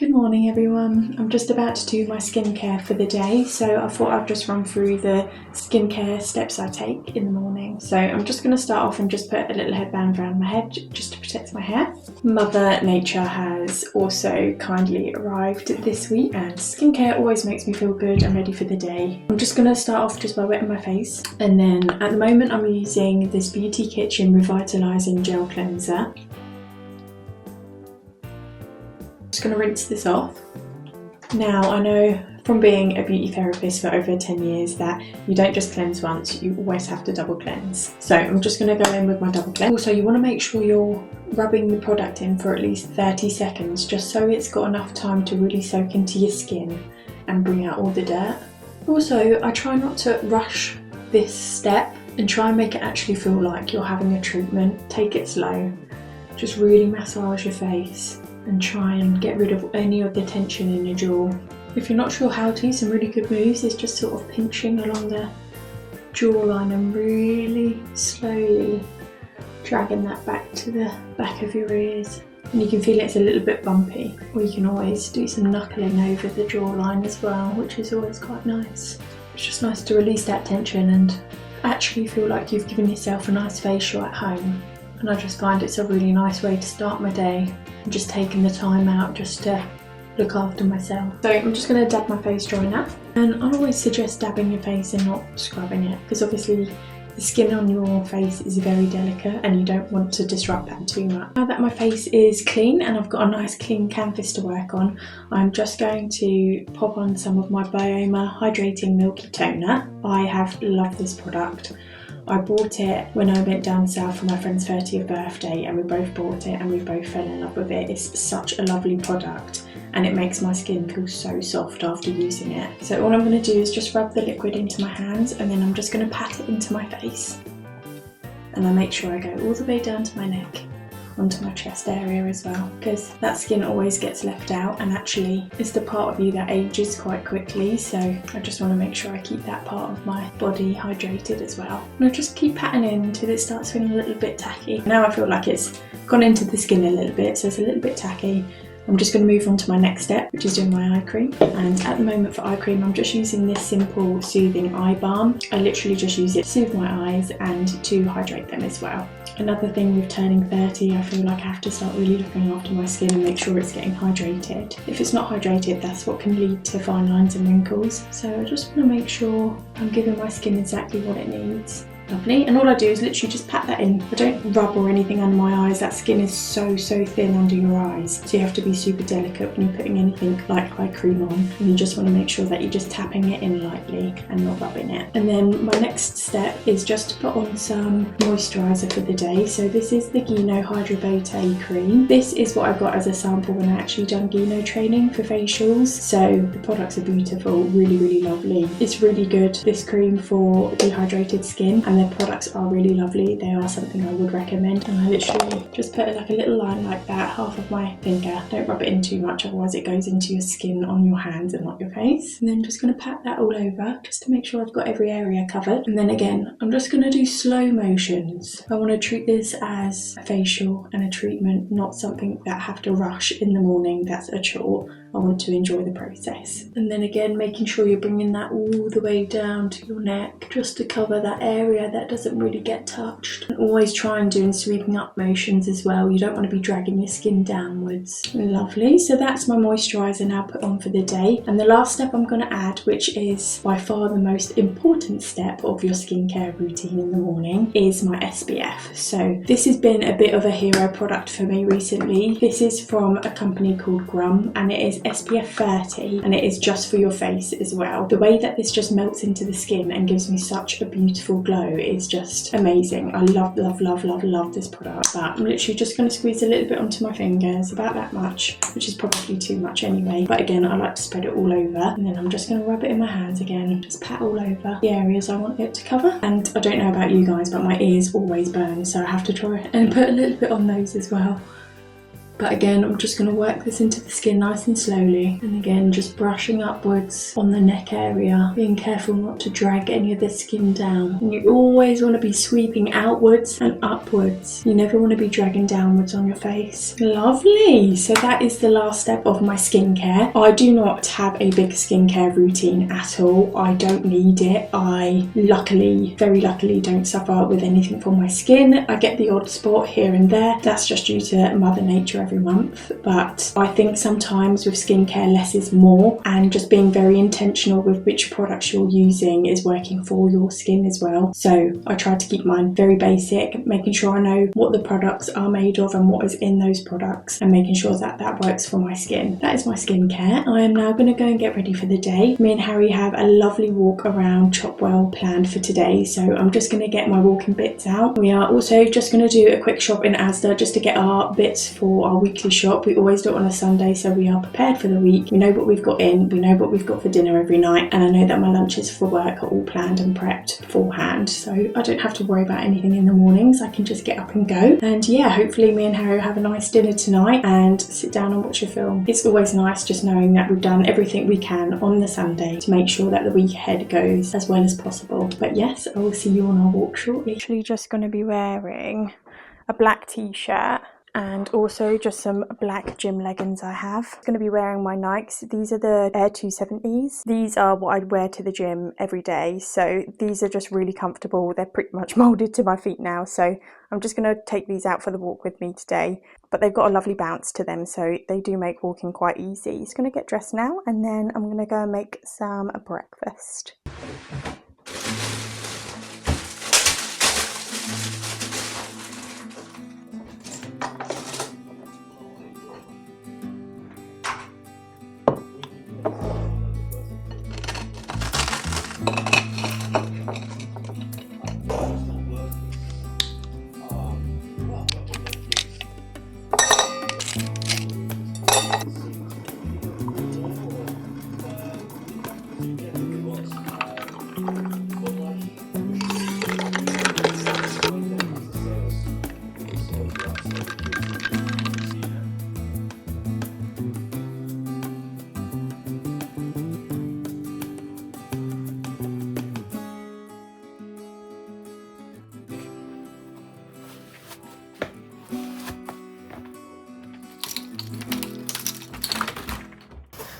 Good morning everyone. I'm just about to do my skincare for the day, so I thought I'd just run through the skincare steps I take in the morning. So I'm just going to start off and just put a little headband around my head just to protect my hair. Mother Nature has also kindly arrived this week, and skincare always makes me feel good and ready for the day. I'm just going to start off just by wetting my face, and then at the moment I'm using this Beauty Kitchen Revitalising Gel Cleanser. Just going to rinse this off. Now I know from being a beauty therapist for over 10 years that you don't just cleanse once, you always have to double cleanse. So I'm just going to go in with my double cleanse. Also, you want to make sure you're rubbing the product in for at least 30 seconds just so it's got enough time to really soak into your skin and bring out all the dirt. Also, I try not to rush this step and try and make it actually feel like you're having a treatment. Take it slow. Just really massage your face and try and get rid of any of the tension in your jaw. If you're not sure how to, some really good moves is just sort of pinching along the jawline and really slowly dragging that back to the back of your ears. And you can feel it's a little bit bumpy, or you can always do some knuckling over the jawline as well, which is always quite nice. It's just nice to release that tension and actually feel like you've given yourself a nice facial at home. And I just find it's a really nice way to start my day. I'm just taking the time out just to look after myself. So I'm just going to dab my face dry now. And I always suggest dabbing your face and not scrubbing it, because obviously the skin on your face is very delicate and you don't want to disrupt that too much. Now that my face is clean and I've got a nice clean canvas to work on, I'm just going to pop on some of my Bioma Hydrating Milky Toner. I have loved this product. I bought it when I went down south for my friend's 30th birthday, and we both bought it and we both fell in love with it. It's such a lovely product and it makes my skin feel so soft after using it. So all I'm going to do is just rub the liquid into my hands, and then I'm just going to pat it into my face. And I make sure I go all the way down to my neck, onto my chest area as well, because that skin always gets left out, and actually it's the part of you that ages quite quickly, so I just want to make sure I keep that part of my body hydrated as well. And I just keep patting in until it starts feeling a little bit tacky. Now I feel like it's gone into the skin a little bit, so it's a little bit tacky. I'm just going to move on to my next step, which is doing my eye cream. And at the moment for eye cream, I'm just using this simple soothing eye balm. I literally just use it to soothe my eyes and to hydrate them as well. Another thing with turning 30, I feel like I have to start really looking after my skin and make sure it's getting hydrated. If it's not hydrated, that's what can lead to fine lines and wrinkles. So I just want to make sure I'm giving my skin exactly what it needs. Lovely. And all I do is literally just pat that in. I don't rub or anything under my eyes. That skin is so thin under your eyes, so you have to be super delicate when you're putting anything like eye cream on, and you just want to make sure that you're just tapping it in lightly and not rubbing it. And then my next step is just to put on some moisturiser for the day. So this is the Guinot Hydra Beauté cream. This is what I got as a sample when I actually done Guinot training for facials. So the products are beautiful, really lovely. It's really good, this cream, for dehydrated skin, and their products are really lovely. They are something I would recommend. And I literally just put like a little line like that, half of my finger. Don't rub it in too much, otherwise it goes into your skin on your hands and not your face. And then just going to pat that all over just to make sure I've got every area covered. And then again, I'm just going to do slow motions. I want to treat this as a facial and a treatment, not something that I have to rush in the morning. That's a chore. I want to enjoy the process. And then again, making sure you're bringing that all the way down to your neck, just to cover that area that doesn't really get touched. And always try and do sweeping up motions as well. You don't want to be dragging your skin downwards. Lovely. So that's my moisturiser now put on for the day. And the last step I'm going to add, which is by far the most important step of your skincare routine in the morning, is my SPF. So this has been a bit of a hero product for me recently. This is from a company called Grum, and it is SPF 30, and it is just for your face as well. The way that this just melts into the skin and gives me such a beautiful glow is just amazing. I love this product. But I'm literally just going to squeeze a little bit onto my fingers, about that much, which is probably too much anyway, but again, I like to spread it all over. And then I'm just going to rub it in my hands again, just pat all over the areas I want it to cover. And I don't know about you guys, but my ears always burn, so I have to try and put a little bit on those as well. But again, I'm just going to work this into the skin nice and slowly. And again, just brushing upwards on the neck area, being careful not to drag any of the skin down. And you always want to be sweeping outwards and upwards. You never want to be dragging downwards on your face. Lovely. So that is the last step of my skincare. I do not have a big skincare routine at all. I don't need it. I luckily, very luckily, don't suffer with anything from my skin. I get the odd spot here and there. That's just due to Mother Nature every month. But I think sometimes with skincare, less is more, and just being very intentional with which products you're using is working for your skin as well. So I try to keep mine very basic, making sure I know what the products are made of and what is in those products, and making sure that that works for my skin. That is my skincare. I am now going to go and get ready for the day. Me and Harry have a lovely walk around Chopwell planned for today, so I'm just going to get my walking bits out. We are also just going to do a quick shop in Asda just to get our bits for our weekly shop. We always do it on a Sunday, so we are prepared for the week. We know what we've got in, we know what we've got for dinner every night, and I know that my lunches for work are all planned and prepped beforehand, so I don't have to worry about anything in the mornings. I can just get up and go. And yeah, hopefully me and Harry will have a nice dinner tonight and sit down and watch a film. It's always nice just knowing that we've done everything we can on the Sunday to make sure that the week ahead goes as well as possible. But yes, I will see you on our walk shortly. Actually just going to be wearing a black t-shirt and also just some black gym leggings I have. I'm going to be wearing my Nikes. These are the Air 270s. These are what I'd wear to the gym every day, so these are just really comfortable. They're pretty much molded to my feet now, so I'm just going to take these out for the walk with me today. But they've got a lovely bounce to them, so they do make walking quite easy. Just going to get dressed now, and then I'm going to go and make some breakfast.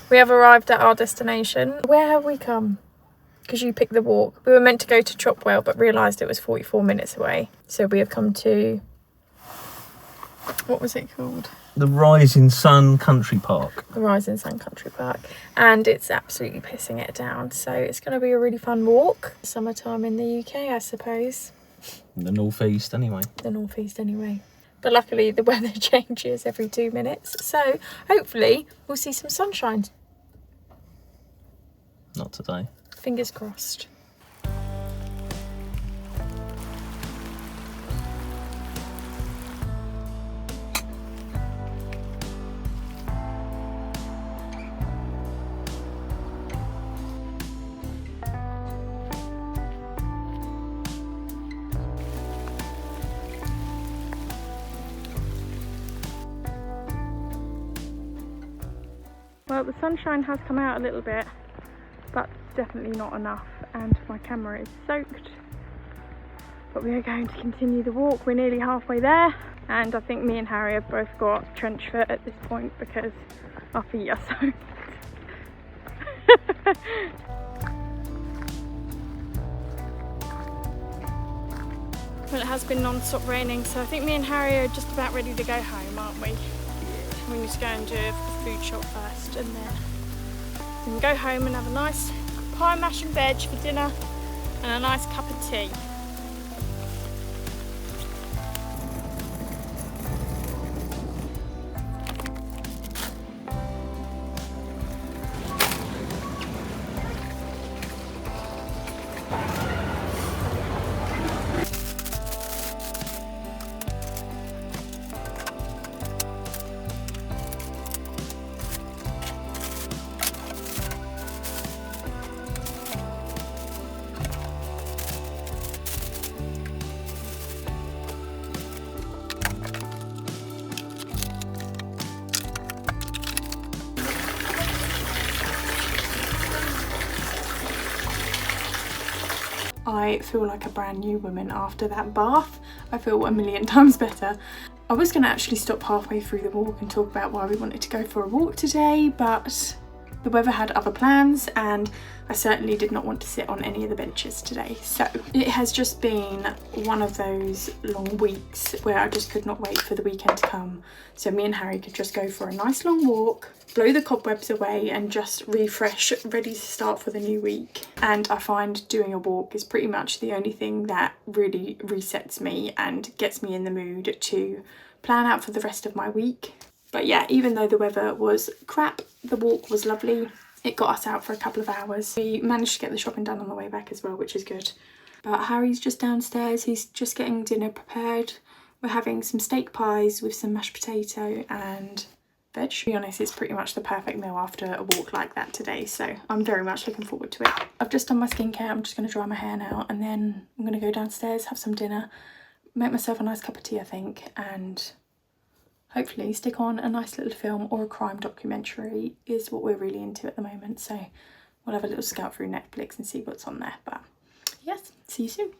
We have arrived at our destination. Where have we come? Because you picked the walk. We were meant to go to Chopwell but realised it was 44 minutes away. So we have come to... what was it called? The Rising Sun Country Park. The Rising Sun Country Park. And it's absolutely pissing it down. So it's going to be a really fun walk. Summertime in the UK, I suppose. The North East anyway. The North East anyway. But luckily the weather changes every 2 minutes. So hopefully we'll see some sunshine. Not today. Fingers crossed. Well, the sunshine has come out a little bit, but definitely not enough, and my camera is soaked. But we are going to continue the walk. We're nearly halfway there, and I think me and Harry have both got trench foot at this point because our feet are soaked. Well, it has been non-stop raining, so I think me and Harry are just about ready to go home, aren't we? We need to go and do a food shop first, and then we can go home and have a nice pie, mash and veg for dinner and a nice cup of tea. I feel like a brand new woman after that bath. I feel a million times better. I was going to actually stop halfway through the walk and talk about why we wanted to go for a walk today, but the weather had other plans and I certainly did not want to sit on any of the benches today. So it has just been one of those long weeks where I just could not wait for the weekend to come so me and Harry could just go for a nice long walk, blow the cobwebs away and just refresh, ready to start for the new week. And I find doing a walk is pretty much the only thing that really resets me and gets me in the mood to plan out for the rest of my week. But yeah, even though the weather was crap, the walk was lovely. It got us out for a couple of hours. We managed to get the shopping done on the way back as well, which is good. But Harry's just downstairs. He's just getting dinner prepared. We're having some steak pies with some mashed potato and veg. To be honest, it's pretty much the perfect meal after a walk like that today. So I'm very much looking forward to it. I've just done my skincare. I'm just going to dry my hair now. And then I'm going to go downstairs, have some dinner, make myself a nice cup of tea, I think, and hopefully stick on a nice little film or a crime documentary is what we're really into at the moment. So we'll have a little scout through Netflix and see what's on there. But yes, see you soon.